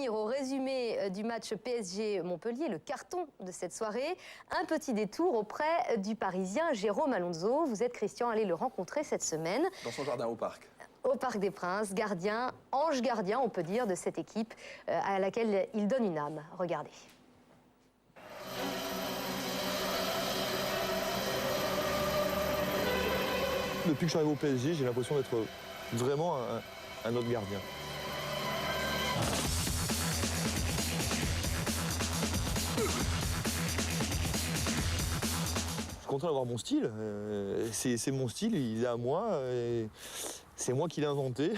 revenir au résumé du match PSG-Montpellier, le carton de cette soirée, un petit détour auprès du Parisien Jérôme Alonso. Vous êtes, Christian, allé le rencontrer cette semaine. Dans son jardin au parc. Au Parc des Princes, gardien, ange gardien, on peut dire, de cette équipe à laquelle il donne une âme. Regardez. Depuis que je suis arrivé au PSG, j'ai l'impression d'être vraiment un autre gardien. Je suis content d'avoir mon style. C'est mon style, il est à moi. C'est moi qui l'ai inventé.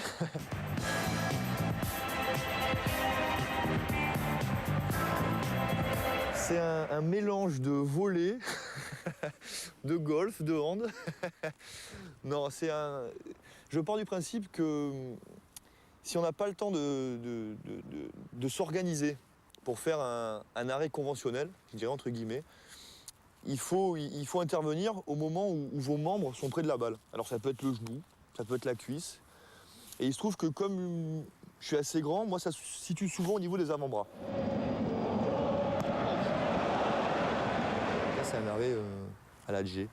C'est un mélange de volley, de golf, de hand. Non, c'est un... Je pars du principe que si on n'a pas le temps de s'organiser pour faire un arrêt conventionnel, je dirais entre guillemets, il faut intervenir au moment où vos membres sont près de la balle. Alors ça peut être le genou, ça peut être la cuisse. Et il se trouve que comme je suis assez grand, moi ça se situe souvent au niveau des avant-bras. Là c'est un arrêt à la G,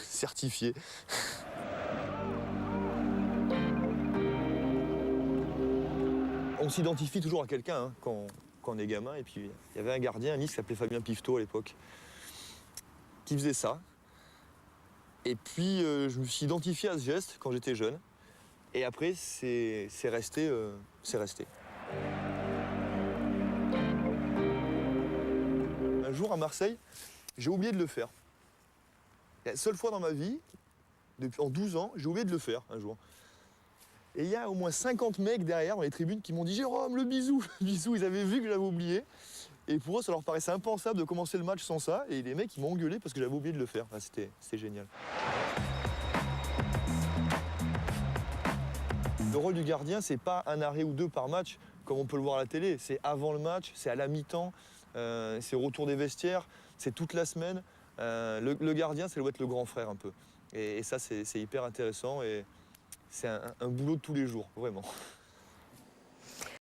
certifié. On s'identifie toujours à quelqu'un hein, quand on est gamin. Et puis il y avait un gardien à Nice qui s'appelait Fabien Piveteau à l'époque, qui faisait ça. Et puis je me suis identifié à ce geste quand j'étais jeune. Et après, c'est resté. Un jour à Marseille, j'ai oublié de le faire. La seule fois dans ma vie, en 12 ans, j'ai oublié de le faire un jour. Et il y a au moins 50 mecs derrière dans les tribunes qui m'ont dit « Jérôme, le bisou !» Le bisou, ils avaient vu que j'avais oublié. Et pour eux, ça leur paraissait impensable de commencer le match sans ça. Et les mecs, ils m'ont engueulé parce que j'avais oublié de le faire. Enfin, c'était génial. Le rôle du gardien, c'est pas un arrêt ou deux par match, comme on peut le voir à la télé. C'est avant le match, c'est à la mi-temps, c'est au retour des vestiaires, c'est toute la semaine. Le gardien, ça doit être le grand frère un peu. Et ça, c'est hyper intéressant et c'est un boulot de tous les jours, vraiment.